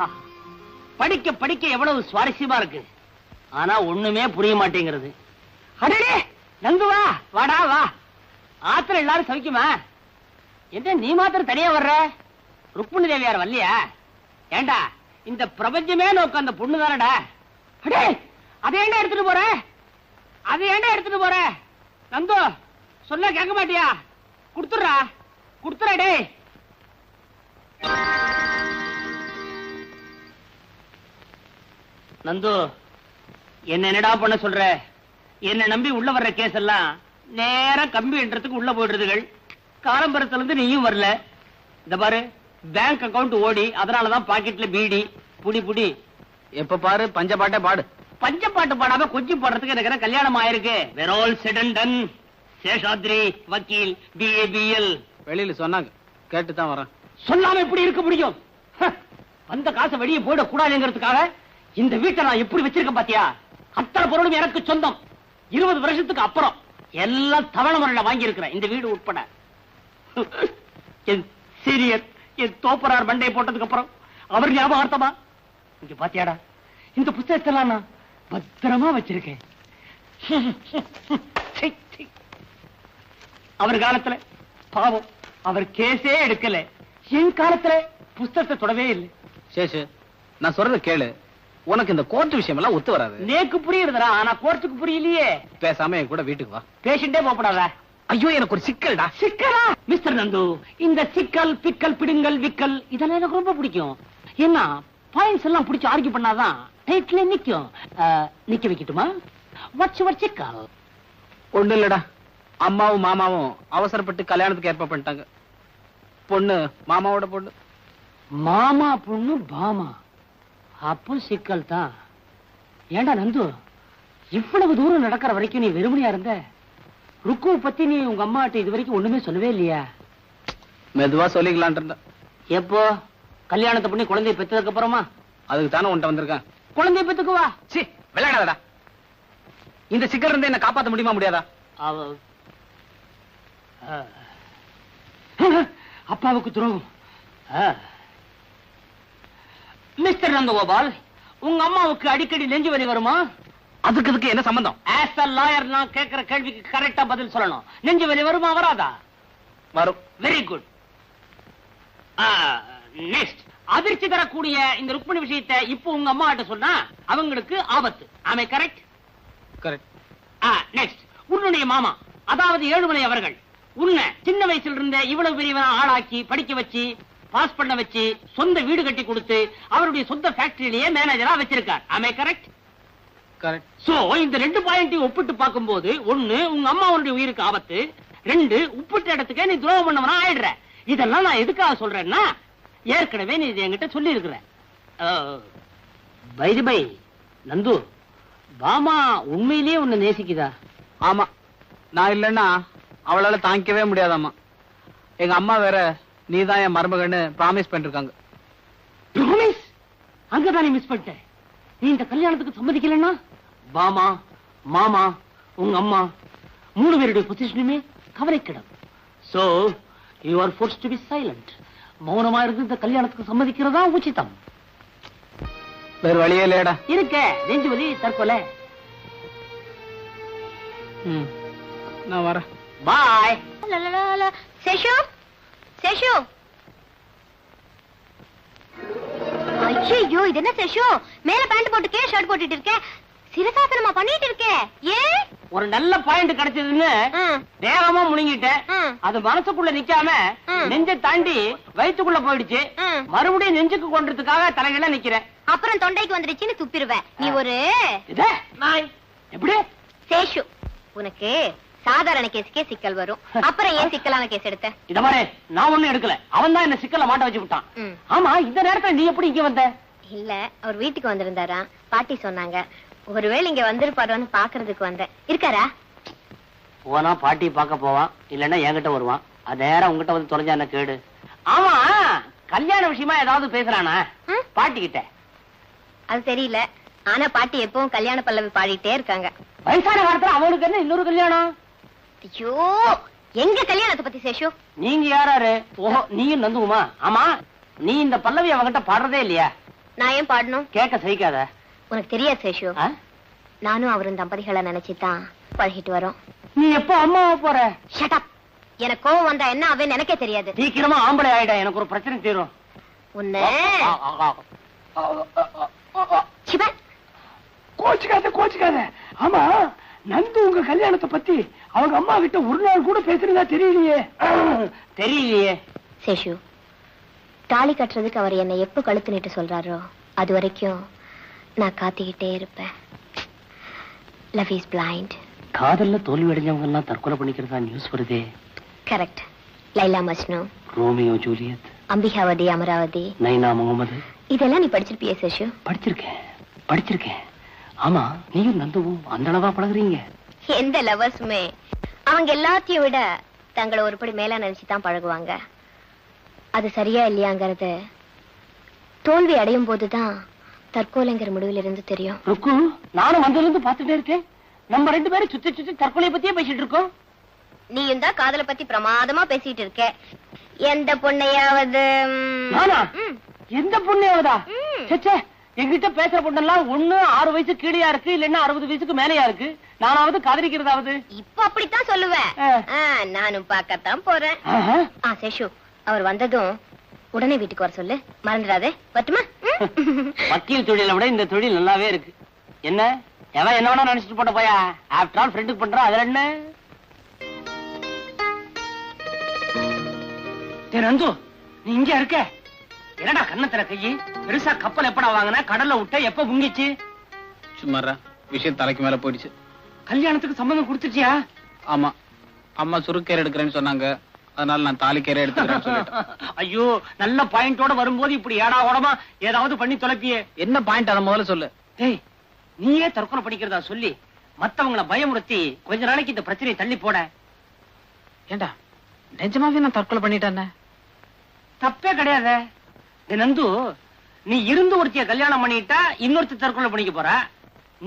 ஆஹா, படிக்க படிக்க எவ்வளவு சுவாரஸ்யமா இருக்கு. ஆனா ஒண்ணுமே புரிய மாட்டேங்கிறது. அடடே நந்து வா, வாடா வா. ஆத்துல எல்லாரும் சவிக்குமா? என்ன நீ மாத்திரம் தனியா வர்ற? ருக்மிணி தேவியார் வரலையா? ஏண்டா இந்த பிரபஞ்சமே நோக்க அந்த பொண்ணு தானடா. அடே அதை ஏண்டா எடுத்துட்டு போற? அதை ஏண்டா எடுத்துட்டு போற? நந்து சொல்ல கேட்க மாட்டியா? குடுத்துறா குடுத்துறா. டே நந்து, என்னடா பண்ண சொல்ற? என்ன நம்பி உள்ள வர்ற கேஸ் எல்லாம் நேரா கம்பி என்றதுக்கு உள்ள போயிடுறதுகள். காலம்பரத்துல இருந்து நீயும் வரல. இந்த பாரு, பேங்க் அக்கவுண்ட் ஓடி, அதனாலதான் பாக்கெட்ல பீடி. புடி புடி. எப்ப பாரு பஞ்சபாட்டே பாடு. பஞ்சப்பாட்டு பாடாம கொஞ்சம் பாடுறதுக்கு எனக்கு கல்யாணம் ஆயிருக்கு. We're all set and done. Seshadri வக்கீல், BABL. வெளியில சொன்னாங்க, கேட்டுதான் வரேன். சொல்லாம எப்படி இருக்க முடியும்? அந்த காசை வெளியே போயிட கூடாதுங்கிறதுக்காக இந்த வீட்டை நான் எப்படி வச்சிருக்கேன் பாத்தியா? அத்தனை பொருளும் எனக்கு சொந்தம். 20 வருஷத்துக்கு அப்புறம் எல்லாம் தவணை முறையில வாங்கி இருக்கிறேன், இந்த வீடு உட்பட. என் சீரியர், என் தோப்பரார் மண்டையை போட்டதுக்கு அப்புறம் அவர் ஞாபகார்த்தமா இங்க பாத்தியாடா, இந்த புத்தகத்தெல்லாம் நான் பத்திரமா வச்சிருக்கேன். அவர் காலத்துல பாவம் அவர் கேஸே எடுக்கல. என் காலத்துல புத்தகத்தை தொடவே இல்லை. சேஷு, நான் சொல்றத கேளு. உனக்கு இந்த கோர்ட் விஷயம் எல்லாம் ஒத்து வராது. நேக்கு புரியுதுடா, ஆனா கோர்ட்டுக்கு புரியலையே. பேசாம என் கூட வீட்டுக்கு வா. பேஷண்டே போகப்படாத. ஐயோ, எனக்கு ஒரு சிக்கல்டா. சிக்கலா? மிஸ்டர் நந்து, இந்த சிக்கல் பிக்கல் பிடுங்கல் விக்கல் இதெல்லாம் எனக்கு ரொம்ப பிடிக்கும். என்ன பாயிண்ட்ஸ் எல்லாம் பிடிச்சு ஆர்கியூ பண்ணாதான் டைட்ல நிக்கும். நிக்க வைக்கட்டுமா? வாட்ஸ் யுவர் சிக்கல்? ஒண்ணு இல்லடா, அம்மாவும் மாமாவும் அவசரப்பட்டு கல்யாணத்துக்கு ஏற்பாடு பண்ணிட்டாங்க. பொண்ணு மாமாவோட பொண்ணு. மாமா பொண்ணு பாமா, அப்போ சிக்கல் தான். ஏண்டா நந்து, இவ்வளவு தூரம் நடக்கிற வரைக்கும் நீ வெறுமனையா இருந்த? ருக்குவை பத்தி நீ உங்க அம்மாட்ட இது வரைக்கும் ஒண்ணுமே சொல்லவே இல்லையா? மெதுவா சொல்லிக்கலான் இருந்த. எப்போ கல்யாணத்தை பண்ணி குழந்தைய பெற்றதுக்கு அப்புறமா? அதுக்கு தானே உன்ட்ட வந்திருக்கேன். குழந்தைய பெற்றுக்குவா. சி, விளையாடாதடா. இந்த சிக்கல் இருந்து என்ன காப்பாத்த முடியுமா முடியாதா? அப்பாவுக்கு துரோகம். மிஸ்டர் நந்தகோபால், உங்க அம்மாவுக்கு அடிக்கடி நெஞ்சு வலி வருமா? அதுக்கு என்ன சம்பந்தம்? ஆஸ் அ லாயர் நான் கேட்கிற கேள்விக்கு கரெக்டா பதில் சொல்லணும். நெஞ்சு வலி வருமா வராதா? வரும். Very good. நெக்ஸ்ட், அதிர்ச்சி தரக்கூடிய இந்த ருக்மிணி விஷயத்தை இப்போ உங்க அம்மா கிட்ட சொன்னா அவங்களுக்கு ஆபத்து. ஆமே கரெக்ட்? கரெக்ட். நெக்ஸ்ட், உன்னுடைய மாமா அதாவது ஏழுமலை அவர்கள் உன்னை சின்ன வயசுல இருந்த இவ்வளவு பெரியவனா ஆளாக்கி படிக்க வச்சு பாஸ் பண்ண வச்சு சொந்த வீடு கட்டி கொடுத்து அவருடைய சொந்த ஃபேக்டரியிலேயே மேனேஜரா வச்சிருக்கார். ஆமே கரெக்ட்? கரெக்ட். சோ இந்த 2 பாயிண்டையும் ஒப்பிட்டு பார்க்கும்போது, ஒண்ணு உங்க அம்மாவுடைய உயிருக்கு ஆபத்து, 2 உப்பிட்ட இடத்துக்கே நீ துரோகம் பண்ணவனா ஆயிடுற. இதெல்லாம் நான் எதுக்காக சொல்றேன்னா, ஏற்கனவே நீ இது என்கிட்ட சொல்லி இருக்கிற. பை நந்து, பாமா உண்மையிலேயே உன்னை நேசிக்குதா? ஆமா, நான் இல்லன்னா அவளால தாங்கிக்கவே முடியாதாமா. எங்க அம்மா வேற நீதான் என் மருமகன்னு ப்ராமிஸ் பண்ணிருக்காங்க. ப்ராமிஸ்? அங்கதானே மிஸ் பண்ணிட்ட. நீ இந்த கல்யாணத்துக்கு சம்மதிக்கலன்னா பாமா, மாமா, உங்க அம்மா 3 பேருடைய பொசிஷனுமே கவலைக்கிடம். So you are forced to be silent. மௌனமா இருந்து இந்த கல்யாணத்துக்கு சம்மதிக்கிறதா உச்சிதம். வேற வழியே இல்லையடா. இருக்க நெஞ்சு வலி, தற்கொலை. நான் வரேன். பாய். சேஷு, சேஷு. ஐயோ, இது என்ன சேஷு? மேல பேண்ட் போட்டுக்கே ஷர்ட் போட்டுட்டு இருக்க, சிரசாசனமா பண்ணிட்டு இருக்க. ஏன்? ஒரு நல்ல பாயிண்ட் கிடைச்சதுன்னு வேகமா முழுங்கிட்டேன். அது மனசுக்குள்ள நிக்காம நெஞ்ச தாண்டி வயிற்றுக்குள்ள போயிடுச்சு. மறுபடியும் நெஞ்சுக்கு கொண்டதுக்காக தலைகள நிக்கிறேன். அப்புறம் தொண்டைக்கு வந்துடுச்சுன்னு துப்பிடுவேன். நீ ஒரு நாய். எப்படி சேஷு? உனக்கு சாதாரண கேஸுக்கே சிக்கல் வரும், அப்புறம் ஏன் சிக்கலான கேஸ் எடுத்த? இத மாதிரி நான் ஒண்ணும் எடுக்கல, அவன் தான் என்ன சிக்கல மாட்ட வச்சு விட்டான். ஆமா, இந்த நேரத்துல நீ எப்படி இங்க வந்த? இல்ல, அவர் வீட்டுக்கு வந்திருந்தாரா, பாட்டி சொன்னாங்க. ஒருவேளை இங்க வந்திருப்பாரோன்னு பாக்குறதுக்கு வந்தேன். இருக்காரா? போனா பாட்டி பார்க்க போவான், இல்லன்னா என்கிட்ட வருவான். அது நேரம் உங்ககிட்ட வந்து தொலைஞ்சா என்ன கேடு? ஆமா, கல்யாண விஷயமா ஏதாவது பேசுறானா பாட்டி கிட்ட? அது தெரியல, ஆனா பாட்டி எப்பவும் கல்யாண பல்லவி பாடிட்டே இருக்காங்க. வயசான காலத்துல அவனுக்கு என்ன இன்னொரு கல்யாணம்? ஐயோ, எங்க கல்யாணத்தை பத்தி சேஷு? நீங்க யாராரு? ஓஹோ, நீயும் நந்துகுமா? ஆமா, நீ இந்த பல்லவி அவங்கிட்ட பாடுறதே இல்லையா? நான் ஏன் பாடணும்? கேட்க சகிக்காத. உனக்கு தெரியாது சேஷு, ஆ? நானும் அவரும் தம்பதிகளை நினைச்சுதான் பழகிட்டு வரோம். நீ எப்போ அம்மாவா போற? Shut up. எனக்கு கோவம் வந்தா என்ன ஆவேன்னு எனக்கே தெரியாது. சீக்கிரமா ஆம்பளை ஆயிடா, எனக்கு ஒரு பிரச்சனை தீரும். உன்னை சிவன். கோச்சுக்காத. ஆமா, நந்து உங்க கல்யாணத்தை பத்தி அவங்க அம்மா கிட்ட ஒரு நாள் கூட பேசுறதா தெரியலையே. சேஷு, தாலி கட்டுறதுக்கு அவர் என்னை எப்ப கழுத்து நீட்டு சொல்றாரோ அது வரைக்கும் நான் காத்திக்கிட்டே இருப்பேன். Love is blind. காதல்ல தோல்வி அடைஞ்சவங்க எல்லாம் தற்கொலை பண்ணிக்கிறதா நியூஸ் வருதே. Correct. Laila Majnu, Romeo Juliet, Ambikavathi Amaravathi, Naina Mohammed, இதெல்லாம் நீ படிச்சிருப்பிய சேஷு? படிச்சிருக்கேன். ஆமா, நீயும் நந்துவும் அந்த அளவா பழகுறீங்க? எந்த லவர்ஸுமே அவங்க எல்லாத்தையும் விட தங்களை ஒருபடி மேல நினைச்சுதான் பழகுவாங்க. அது சரியா இல்லையாங்கிறது தோல்வி அடையும் போதுதான் தற்கொலைங்கிற முடிவில் இருந்து தெரியும். ருக்கு, நானும் வந்திருந்து பாத்துட்டே இருக்கேன். நம்ம 2 பேரும் சுத்தி தற்கொலையை பத்தியே பேசிட்டு இருக்கோம். நீயும் தான் காதலை பத்தி பிரமாதமா பேசிட்டு இருக்க. எந்த பொண்ணையாவது? நானா? எந்த பொண்ணையாவதா? சே, என்கிட்ட பேசுற பொண்ணெல்லாம் ஒண்ணு 6 வயசு கீழயா இருக்கு, இல்லன்னா 60 வயசுக்கு மேலயா இருக்கு. நானாவது காதலிக்கிறதாவது? இப்ப அப்படித்தான் சொல்லுவேன். நானும் பார்க்கத்தான் போறேன். சேஷு, அவர் வந்ததும் உடனே வீட்டுக்கு வர சொல்லு, மறந்துடாதே. பட்டுமா? வக்கீல் தொழிலை விட இந்த தொழில் நல்லாவே இருக்கு. என்ன எவன் என்ன வேணா நினைச்சிட்டு போட்ட போயா. ஆஃப்டர் ஆல் ஃப்ரெண்டுக்கு பண்றா, அதுல என்ன? நந்து, நீ இங்க இருக்க? என்னடா கண்ணத்துல கையி? பெருசா கப்பல் எப்படா வாங்கின? கடல்ல விட்ட எப்ப முங்கிச்சு? சும்மாரா, விஷயம் தலைக்கு மேல போயிடுச்சு. கல்யாணத்துக்கு சம்மதம் கொடுத்துட்டியா? ஆமா, அம்மா சுருக்கேர் எடுக்கிறேன்னு சொன்னாங்க, அதனால நான் தாலிக்கேரை எடுத்துக்கிறேன்னு சொல்லிட்டேன். ஐயோ, நல்ல பாயிண்டோட வரும்போது இப்படி ஏடா ஓடமா ஏதாவது பண்ணி தொலைப்பியே. என்ன பாயிண்ட் அதை முதல்ல சொல்லு. டேய், நீயே தற்கொலை பண்ணிக்கிறதா சொல்லி மத்தவங்களை பயமுறுத்தி கொஞ்ச நாளைக்கு இந்த பிரச்சனையை தள்ளி போட. ஏண்டா, நிஜமாவே நான் தற்கொலை பண்ணிட்டேன்? தப்பே கிடையாது. நந்து, நீ இருந்து ஒருத்திய கல்யாணம் பண்ணிட்டா இன்னொருத்தி தற்கொலை பண்ணிக்க போற.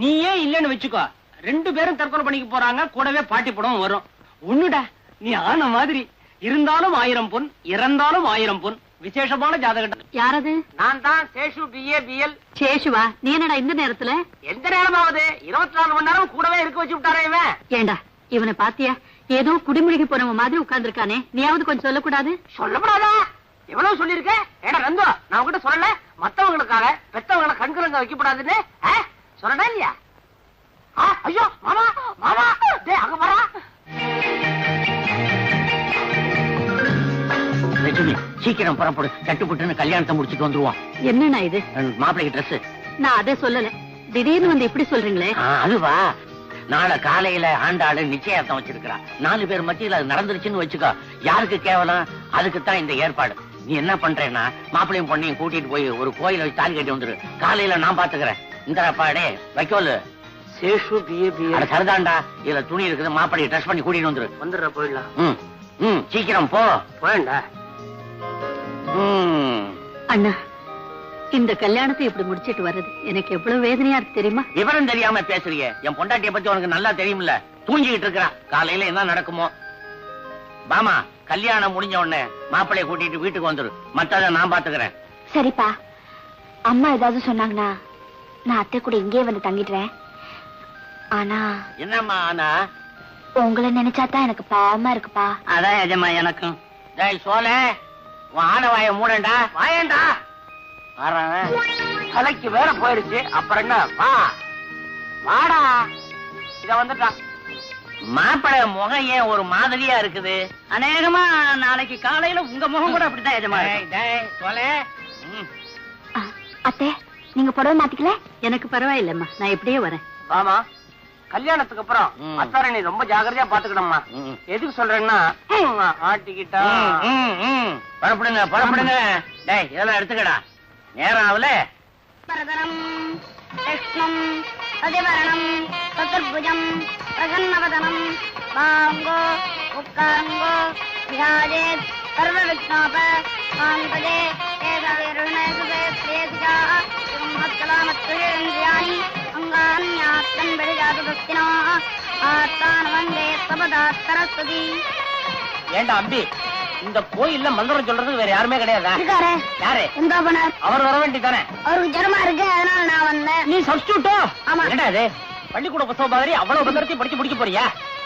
நீயே இல்லன்னு வச்சுக்கோ, 2 பேரும் தற்கொலை பண்ணிக்க போறாங்க. கூடவே பாட்டி படம் வரும். ஒண்ணுடா, நீ ஆன மாதிரி இருந்தாலும் 1000 பொன், இறந்தாலும் 1000 பொன். விசேஷமான ஜாதகம். யாரது? நான் தான் சேஷு, BA BL. சேஷுவா? நீ என்னடா இந்த நேரத்துல? எந்த நேரமாவது 24 மணி நேரம் கூடவே இருக்க வச்சு விட்டாரே இவன். ஏண்டா, இவனை பாத்தியா? ஏதோ குடிமுழுகி போனவன் மாதிரி உட்கார்ந்துருக்கானே. நீயாவது கொஞ்சம் சொல்லக்கூடாது? சொல்லப்படாதா? எவ்வளவு சொல்லிருக்க? ஏடா நந்து, நான் உங்ககிட்ட சொல்லல மத்தவங்களுக்காக பெத்தவங்களை கண்கலங்க வைக்கப்படாதுன்னு? சொல்லடா இல்லையா? ஐயோ மாமா, மாமா, டேய் அங்க வரா. சீக்கிரம் புறப்படு, தட்டுப்புட்டுன்னு கல்யாணத்தை முடிச்சுட்டு வந்துருவான். என்னண்ணா இது? மாப்பிள்ளைக்கு ட்ரெஸ். நான் அதை சொல்லல, திடீர்னு வந்து இப்படி சொல்றீங்களே. அதுவா, நாளை காலையில ஆண்டாளு நிச்சயார்த்தம் வச்சிருக்கிறா. 4 பேர் மத்தியில அது நடந்துருச்சுன்னு வச்சுக்கோ, யாருக்கு கேவலம்? அதுக்குத்தான் இந்த ஏற்பாடு. நீ என்ன பண்றேன்னா, மாப்பிள்ளையும் பொண்ணையும் கூட்டிட்டு போய் ஒரு கோயில வச்சு தாலி கட்டி வந்துரு. காலையில நான் பாத்துக்கிறேன். இந்த பாடே வைக்கோலு சேஷு சரிதான்டா. இதுல துணி இருக்குது, மாப்பிள்ளையை ட்ரெஸ் பண்ணி கூட்டிட்டு வந்துடுற போயிடலாம். சீக்கிரம் போ. போயண்டா. அண்ணா, இந்த கல்யாணத்தை இப்படி முடிச்சிட்டு வர்றது எனக்கு எவ்வளவு வேதனையா இருக்கு தெரியுமா? விவரம் தெரியாம பேசுறீங்க. என் பொண்டாட்டிய பத்தி உனக்கு நல்லா தெரியும்ல. தூங்கிட்டு இருக்கிறா. காலையில என்ன நடக்குமோ. பாமா, கல்யாணம் முடிஞ்ச உடனே மாப்பிள்ளைய கூட்டிட்டு வீட்டுக்கு வந்துரு. மத்தத நான் பாத்துக்கிறேன். சரிப்பா. அம்மா ஏதாவது சொன்னாங்கன்னா நான் அத்தை கூட இங்கே வந்து தங்கிடுறேன். ஆனா என்னம்மா? ஆனா உங்களை நினைச்சாதான் எனக்கு பாவமா இருக்குப்பா. அதான் எஜமா எனக்கும். டேய் சோலே, உன் ஆன வாய மூடண்டா. வாயண்டா. கலைக்கு வேற போயிருச்சு. அப்புறம் என்ன? வா வாடா. இத வந்துட்டான். மாப்பிள முகம் ஏன் ஒரு மாதிரியா இருக்குது? அநேகமா நாளைக்கு காலையில உங்க முகம் கூட அப்படித்தான் எஜமா. அத்தை, நீங்க புடவை மாத்திக்கல? எனக்கு பரவாயில்லம்மா, நான் எப்படியே வரேன். ஆமா, கல்யாணத்துக்கு அப்புறம் அத்தார நீ ரொம்ப ஜாகிரதையா பாத்துக்கணும்மா. எதுக்கு சொல்றேன்னா, ஆட்டிக்கிட்டா பரப்படுங்க பரப்படுங்க. டேய், இதெல்லாம் எடுத்துக்கடா. நேரம் ஆகல. பரதரம் கிருஷ்ணம் சதிவரணம் சதுர்புஜம் பிரசன்னவதனம் வாங்கோ உட்காருங்கோ விராஜேத் சர்வ விக்னோப சாந்ததே ஏகவீருணேசுதே ஸ்ரேதிஜா மத்கலாமத்ரியாணி அங்கான்யாத்தன் பெரிஜாது பக்தினோ ஆத்தான வந்தே சபதா சரஸ்வதி. ஏண்டா அம்பி, இந்த கோயில்ல மந்திரம் சொல்றதுக்கு வேற யாருமே கிடையாதா? இருக்காரு. யாரு? இந்த பண்ணார். அவர் வர வேண்டியதானே? அவருக்கு ஜரமா இருக்கு, அதனால நான் வந்தேன். நீ சப்ஸ்டியூட்டோ? ஆமா. என்னடா இது பள்ளிக்கூட புத்தகம் மாதிரி அவ்வளவு மந்திரத்தையும் படிச்சு முடிக்க போறியா?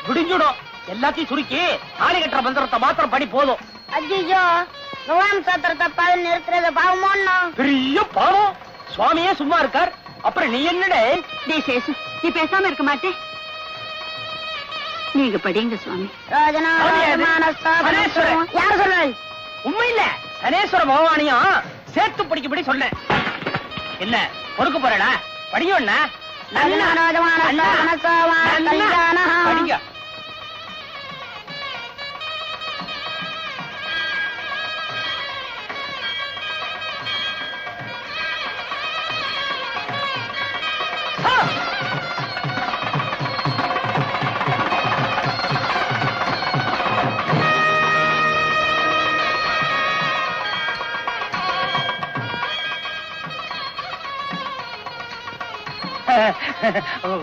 விடிஞ்சுடும். எல்லாத்தையும் சுருக்கி தாலி கட்டுற மந்திரத்தை மாத்திரம் படி போதும். அஜிஜோ, நுவாம் சாத்திரத்தை பால் நிறுத்துறது பாவமோன்னா? பெரிய பாவம். சுவாமியே சும்மா இருக்கார், அப்புறம் நீ என்னடே? சேசு, நீ பேசாம இருக்க மாட்டே. நீங்க படிங்க சுவாமி. ராஜனா சனேஸ்வரன். யாரு சொல்லுங்க? உண்மை இல்ல, சனேஸ்வர பகவானையும் சேர்த்து படிக்கப்படி சொன்னேன். என்ன பொறுக்க போறடா? படியும் படிங்க.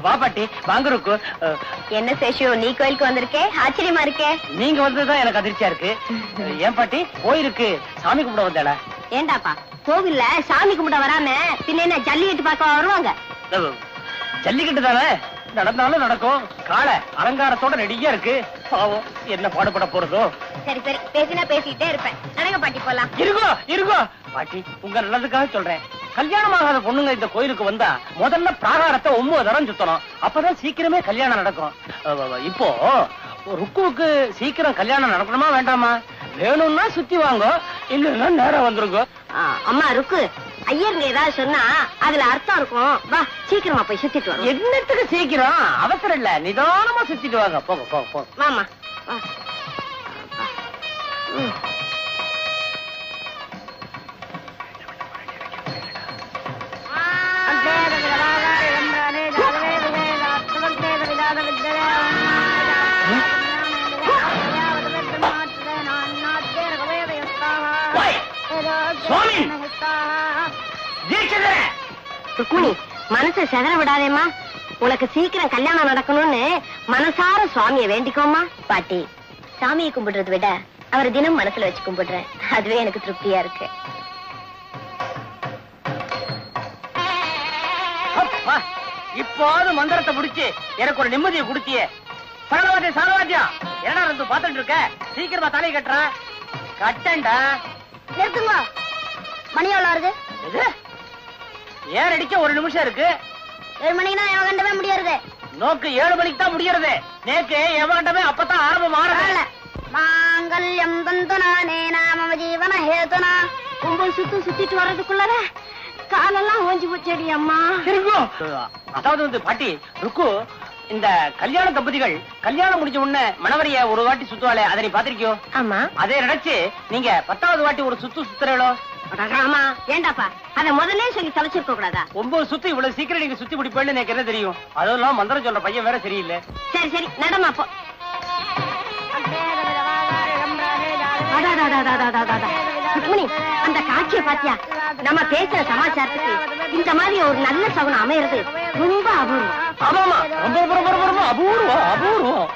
வா பாட்டி, வாங்க ருக்கு. என்ன சேஷு, நீ கோயிலுக்கு வந்திருக்கே, ஆச்சரியமா இருக்கே. நீங்க வந்ததுதான் எனக்கு அதிர்ச்சியா இருக்கு. ஏன் பாட்டி, கோயிலுக்கு சாமி கும்பிட வந்தாளா? ஏண்டாப்பா, கோவில்ல சாமி கும்பிட வராம பின்ன என்ன ஜல்லிக்கட்டு பார்க்க வருவாங்க? ஜல்லிக்கட்டு தானே, நடந்தாலும் நடக்கும். காளை அலங்காரத்தோட ரெடியா இருக்கு. பாவம், என்ன பாடுபட போறதோ. சரி சரி, பேசினா பேசிக்கிட்டே இருப்பேன். நடங்க பாட்டி, போலாம். இருக்கோ இருக்கோ பாட்டி, உங்க நல்லதுக்காக சொல்றேன். கல்யாணம் ஆகாத பொண்ணுங்க இந்த கோயிலுக்கு வந்தா முதல்ல பிராகாரத்தை 9 தரம் சுத்தணும். அப்பதான் சீக்கிரமே கல்யாணம் நடக்கும். இப்போ ருக்குவுக்கு சீக்கிரம் கல்யாணம் நடக்கணுமா வேண்டாமா? வேணும்னா சுத்தி வாங்க, இல்லைன்னா நேரம் வந்துருங்க. அம்மா ருக்கு, ஐயருங்க ஏதாவது சொன்னா அதுல அர்த்தம் இருக்கும். வா, சீக்கிரமா போய் சுத்திட்டு வரோம். என்னத்துக்கு சீக்கிரம்? அவசரம் இல்ல, நிதானமா சுத்திட்டு வாங்க. போங்க போங்க போங்க. வாமா. ருக்மிணி, மனசை செதற விடாதேம்மா. உனக்கு சீக்கிரம் கல்யாணம் நடக்கணும்னு மனசார சுவாமியை வேண்டிக்கோமா. பாட்டி, சாமியை கும்பிடுறத விட அவரை தினம் மனசுல வச்சு கும்பிடுறேன். அதுவே எனக்கு திருப்தியா இருக்கு. இப்போது மந்திரத்தை முடிச்சு எனக்கு ஒரு நிம்மதியை கொடுத்தியே. சரவாத்தியம் சரவாத்தியம், என்ன இருந்து பாத்துட்டு இருக்க? சீக்கிரமா தலை கட்டுற. கட்டண்டா. நிறுத்துங்க. மணி எவ்வளவு வருது? ஏன் அடிக்க 1 நிமிஷம் இருக்கு. 7 மணிக்குனா எவகண்டவே முடியாது. நோக்கு 7 மணிக்கு தான் முடியறது. நேக்கு எவகண்டவே அப்பதான் ஆரம்பம் ஆரம்பம். மாங்கல்யம் தந்து நானே நாம ஜீவன ஹேதுனா. 9 சுத்திட்டு வர்றதுக்குள்ளத காலெல்லாம் ஓஞ்சி போச்சேடி அம்மா. அதாவது பாட்டி, ருக்கு, இந்த கல்யாண தம்பதிகள் கல்யாணம் முடிஞ்ச உடனே மணவரைய ஒரு வாட்டி சுத்துவாளே, அதை நீ பாத்திருக்கியோ? ஆமா. அதே நினைச்சு நீங்க 10வது வாட்டி ஒரு சுத்துறீங்களோ? ஆமா. ஏண்டாப்பா, அத முதல்ல சொல்லி தொலைச்சிருக்க கூடாதா? 9 சுத்து இவ்வளவு சீக்கிரம் நீங்க சுத்தி முடிப்பேன்னு எனக்கு என்ன தெரியும்? அதெல்லாம் மந்திரம் சொல்ற பையன் வேற சரியில்லை. சரி சரி, நடமா போ. ருக்மிணி, அந்த காட்சியை பாத்தியா? நம்ம பேசுற சமாச்சாரத்துக்கு இந்த மாதிரி ஒரு நல்ல சகுனம் அமையிறது ரொம்ப அபூர்வம். ஆமாமா, ரொம்ப அபூர்வம் அபூர்வம்.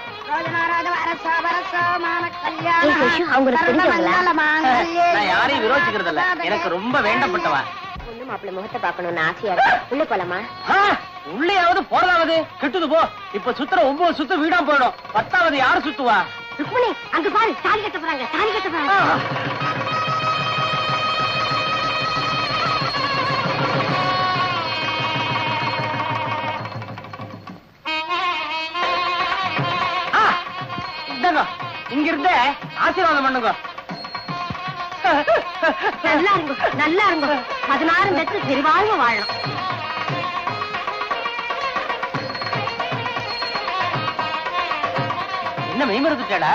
அவங்களுக்கு தெரிஞ்சவங்களா? நான் யாரையும் விரோதிக்கிறது இல்ல, எனக்கு ரொம்ப வேண்டப்பட்டவா. பொண்ணு மாப்பிள்ளை முகத்தை பாக்கணும்னு ஆசையா இருக்கு. உள்ள போலாமா? உள்ளேயாவது போறதாவது கெட்டுது போ. இப்ப சுத்துற 9 சுத்து வீடா போயிடும். 10வது யாரு சுத்துவா? ருக்மிணி, அங்க பாரு, தாலி கட்ட போறாங்க, தாலி கட்ட போறாங்க. இங்க இருந்த ஆசீர்வாதம் பண்ணுங்க. நல்லா இருங்க, நல்லா இருங்க. 16 பெற்று பெருவாழ்வு வாழணும். என்ன மெய்மறந்துட்டா?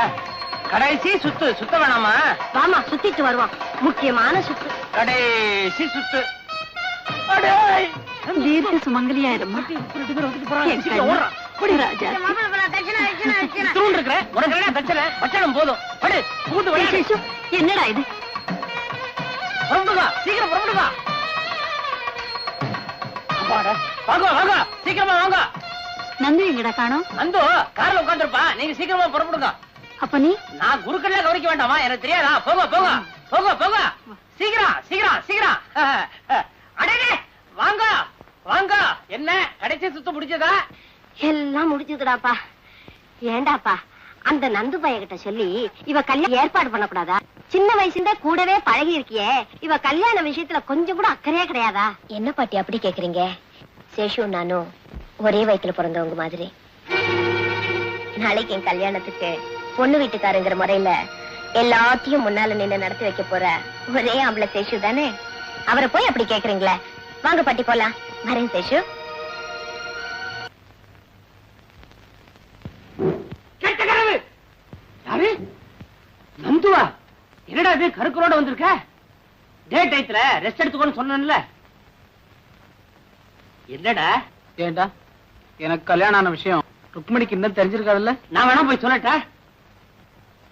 கடைசி சுத்து சுத்த வேணாமா? வாமா, சுத்திட்டு வருவோம். முக்கியமான சுத்து, கடைசி சுத்து. தீர்க்க சுமங்கலியாயிரம்மா. என்னடா இது? சீக்கிரம் சீக்கிரமா வாங்க. நந்து எங்கடா காணோம்? நந்து கார்ல உட்காந்துருப்பா. நீங்க சீக்கிரமா புறப்படுங்க. அப்ப நீ? நான் குருக்கள்ல கவனிக்க வேண்டாமா? எனக்கு தெரியாதா? போங்க போங்க போங்க போங்க, சீக்கிரம் சீக்கிரம் சீக்கிரம். அடே வாங்க வாங்க. என்ன கடைசி சுத்த முடிச்சதா? எல்லாம் முடிஞ்சதுடாப்பா. ஏண்டாப்பா அந்த நந்து பையகிட்ட சொல்லி இவ கல்யாணம் ஏற்பாடு பண்ணக்கூடாதா? சின்ன வயசுல கூடவே பழகி இருக்கியே, இவ கல்யாண விஷயத்துல கொஞ்சம் கூட அக்கறையே கிடையாதா? என்ன பாட்டி அப்படி கேக்குறீங்க? சேஷு நானும் ஒரே வயித்துல பிறந்தவங்க மாதிரி. நாளைக்கு என் கல்யாணத்துக்கு பொண்ணு வீட்டுக்காரங்கிற முறையில எல்லாத்தையும் முன்னால நின்று நடத்தி வைக்க போற ஒரே ஆம்பளை சேஷு தானே. அவரை போய் அப்படி கேக்குறீங்களே. வாங்க பாட்டி போலாம். வரேன் சேஷு. கெட்ட கனவு. யாரு? நந்துவா? என்னடா இது கருக்கரோட வந்திருக்க? டே டைத்துல ரெஸ்ட் எடுத்துக்கோன்னு சொன்னேன்ல. என்னடா? ஏண்டா எனக்கு கல்யாணம் ஆன விஷயம் ருக்மணிக்கு இன்னும் தெரிஞ்சிருக்காதுல்ல? நான் வேணா போய் சொல்லட்டா?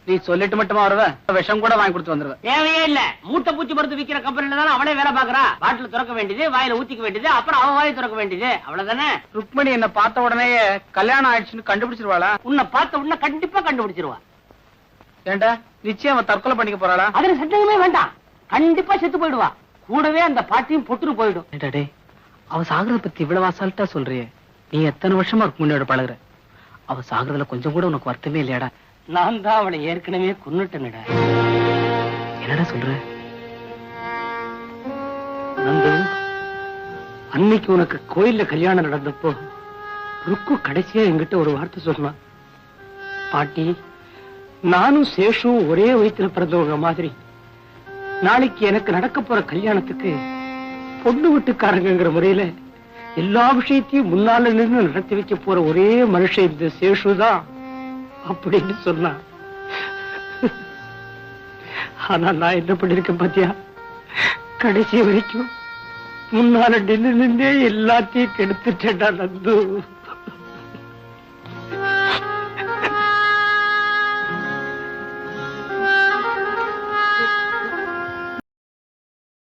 நீ சொல்லிட்டு மட்டுமா வருவ? விஷம் கூட வாங்கி கொடுத்து வந்துருவ. தேவையே இல்ல. மூட்டை பூச்சி மருந்து விக்கிற கம்பெனில தானே அவளே வேலை பாக்குறா. பாட்டில் திறக்க வேண்டியது, வாயில ஊத்திக்க வேண்டியது, அப்புறம் அவன் வாயை திறக்க வேண்டியது, அவ்வளவுதானே. ருக்மணி என்ன பார்த்த உடனே கல்யாணம் ஆயிடுச்சுன்னு கண்டுபிடிச்சிருவாளா? உன்னை பார்த்த உடனே கண்டிப்பா கண்டுபிடிச்சிருவா. ஏண்டா நிச்சயம் அவன் தற்கொலை பண்ணிக்க போறாளா? அதுல சந்தேகமே வேண்டாம். கண்டிப்பா செத்து போயிடுவா. கூடவே அந்த பாட்டியும் பொட்டுரு போயிடும். டே அவ சாகுறத பத்தி இவ்வளவு அசால்ட்டா சொல்றியே. நீ எத்தனை வருஷமா ருக்மணியோட பழகுற. அவ சாகுறதுல கொஞ்சம் கூட உனக்கு வருத்தமே இல்லையாடா? நான் தான் அவளை ஏற்கனவே கொன்னுட்டேன்டா. என்னடா சொல்ற? நந்து, அன்னைக்கு உனக்கு கோயில்ல கல்யாணம் நடந்தப்போ ருக்கு கடைசியா என்கிட்ட ஒரு வார்த்தை சொன்னான். பாட்டி, நானும் சேஷும் ஒரே வயித்துல பிறந்தவங்க மாதிரி நாளைக்கு எனக்கு நடக்க போற கல்யாணத்துக்கு பொண்ணு வீட்டுக்காரங்கிற முறையில எல்லா விஷயத்தையும் முன்னால நின்று நடத்தி வைக்க போற ஒரே மனுஷன் இந்த சேஷு தான் அப்படின்னு சொன்னா. ஆனா நான் என்ன பண்ணிருக்கேன் பாத்தியா? கடைசி வரைக்கும் முன்னால நின்று நின்றே எல்லாத்தையும் கெடுத்துட்டேன்டா நந்து.